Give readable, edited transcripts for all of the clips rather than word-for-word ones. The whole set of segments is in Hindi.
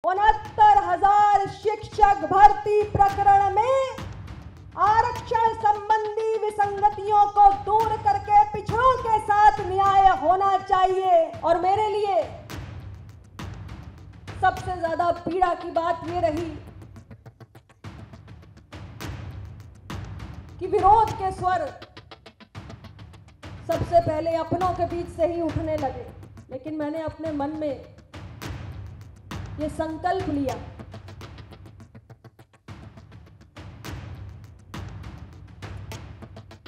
69,000 शिक्षक भर्ती प्रकरण में आरक्षण संबंधी विसंगतियों को दूर करके पिछड़ों के साथ न्याय होना चाहिए। और मेरे लिए सबसे ज्यादा पीड़ा की बात ये रही कि विरोध के स्वर सबसे पहले अपनों के बीच से ही उठने लगे, लेकिन मैंने अपने मन में ये संकल्प लिया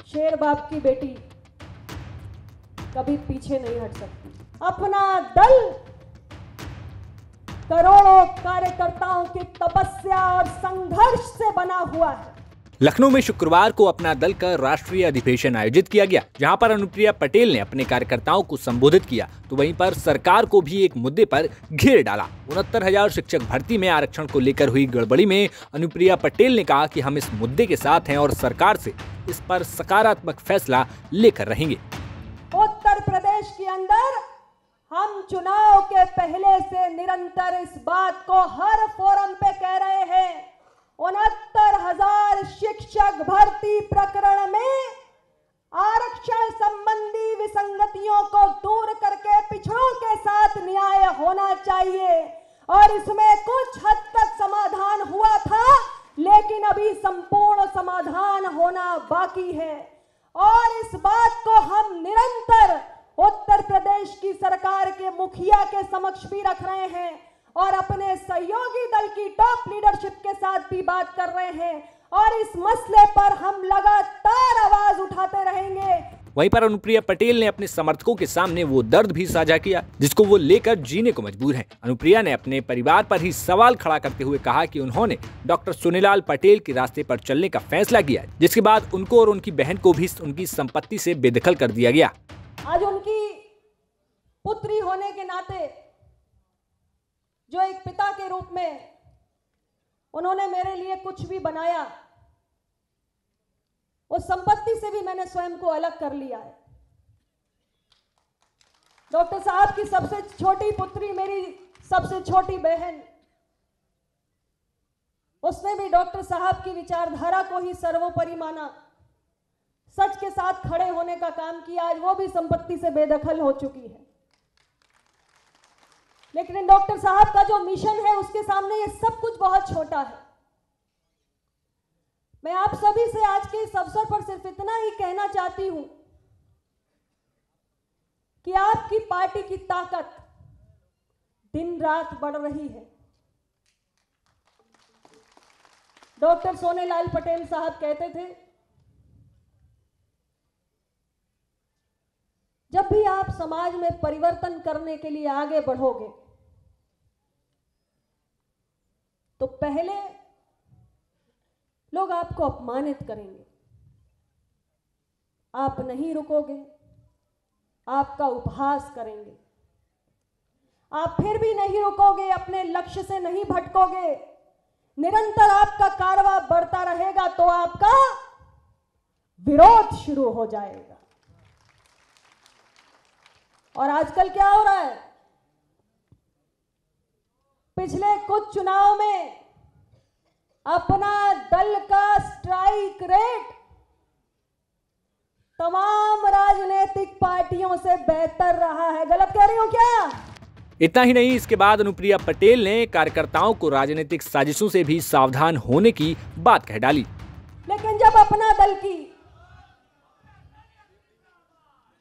शेर बाप की बेटी कभी पीछे नहीं हट सकती। अपना दल करोड़ों कार्यकर्ताओं की तपस्या और संघर्ष से बना हुआ है। लखनऊ में शुक्रवार को अपना दल का राष्ट्रीय अधिवेशन आयोजित किया गया, जहां पर अनुप्रिया पटेल ने अपने कार्यकर्ताओं को संबोधित किया, तो वहीं पर सरकार को भी एक मुद्दे पर घेर डाला। 69,000 शिक्षक भर्ती में आरक्षण को लेकर हुई गड़बड़ी में अनुप्रिया पटेल ने कहा कि हम इस मुद्दे के साथ हैं और सरकार से इस पर सकारात्मक फैसला लेकर रहेंगे। उत्तर प्रदेश के अंदर हम चुनाव के पहले से निरंतर इस बात को हर फोरम पे कह रहे हैं, 69,000 शिक्षक भर्ती प्रकरण में आरक्षण संबंधी विसंगतियों को दूर करके पिछड़ों के साथ न्याय होना चाहिए। और इसमें कुछ हद तक समाधान हुआ था, लेकिन अभी संपूर्ण समाधान होना बाकी है। और इस बात को हम निरंतर उत्तर प्रदेश की सरकार के मुखिया के समक्ष भी रख रहे हैं और अपने सहयोगी दल की टॉप लीडरशिप के साथ भी बात कर रहे हैं, और इस मसले पर हम लगातार आवाज उठाते रहेंगे। वहीं पर अनुप्रिया पटेल ने अपने समर्थकों के सामने वो दर्द भी साझा किया जिसको वो लेकर जीने को मजबूर हैं। अनुप्रिया ने अपने परिवार पर ही सवाल खड़ा करते हुए कहा कि उन्होंने डॉक्टर सोनेलाल पटेल के रास्ते पर चलने का फैसला किया, जिसके बाद उनको और उनकी बहन को भी उनकी संपत्ति से बेदखल कर दिया गया। आज उनकी पुत्री होने के नाते जो एक पिता के रूप में उन्होंने मेरे लिए कुछ भी बनाया, उस संपत्ति से भी मैंने स्वयं को अलग कर लिया है। डॉक्टर साहब की सबसे छोटी पुत्री, मेरी सबसे छोटी बहन, उसने भी डॉक्टर साहब की विचारधारा को ही सर्वोपरि माना, सच के साथ खड़े होने का काम किया। आज वो भी संपत्ति से बेदखल हो चुकी है, लेकिन डॉक्टर साहब का जो मिशन है उसके सामने ये सब कुछ बहुत छोटा है। मैं आप सभी से आज के इस अवसर पर सिर्फ इतना ही कहना चाहती हूं कि आपकी पार्टी की ताकत दिन रात बढ़ रही है। डॉक्टर सोनेलाल पटेल साहब कहते थे, जब भी आप समाज में परिवर्तन करने के लिए आगे बढ़ोगे तो पहले लोग आपको अपमानित करेंगे, आप नहीं रुकोगे, आपका उपहास करेंगे, आप फिर भी नहीं रुकोगे, अपने लक्ष्य से नहीं भटकोगे, निरंतर आपका कारवां बढ़ता रहेगा, तो आपका विरोध शुरू हो जाएगा। और आजकल क्या हो रहा है, पिछले कुछ चुनाव में अपना दल का स्ट्राइक रेट तमाम राजनीतिक पार्टियों से बेहतर रहा है। गलत कह रही हूं क्या? इतना ही नहीं, इसके बाद अनुप्रिया पटेल ने कार्यकर्ताओं को राजनीतिक साजिशों से भी सावधान होने की बात कह डाली। लेकिन जब अपना दल की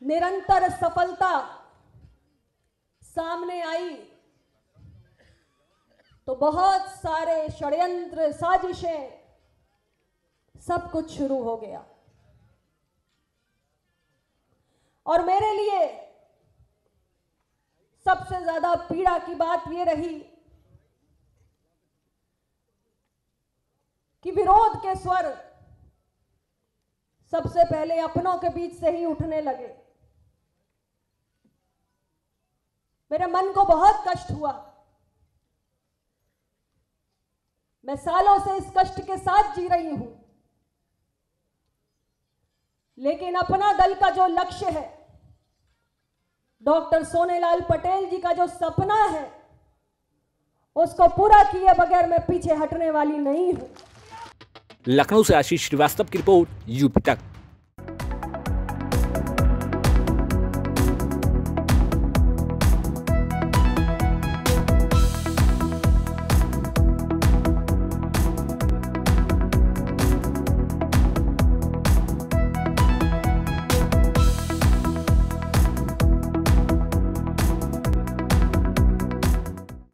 निरंतर सफलता सामने आई तो बहुत सारे षड्यंत्र, साजिशें, सब कुछ शुरू हो गया। और मेरे लिए सबसे ज्यादा पीड़ा की बात यह रही कि विरोध के स्वर सबसे पहले अपनों के बीच से ही उठने लगे। मेरे मन को बहुत कष्ट हुआ। मैं सालों से इस कष्ट के साथ जी रही हूं, लेकिन अपना दल का जो लक्ष्य है, डॉक्टर सोनेलाल पटेल जी का जो सपना है, उसको पूरा किए बगैर मैं पीछे हटने वाली नहीं हूं। लखनऊ से आशीष श्रीवास्तव की रिपोर्ट, यूपी तक।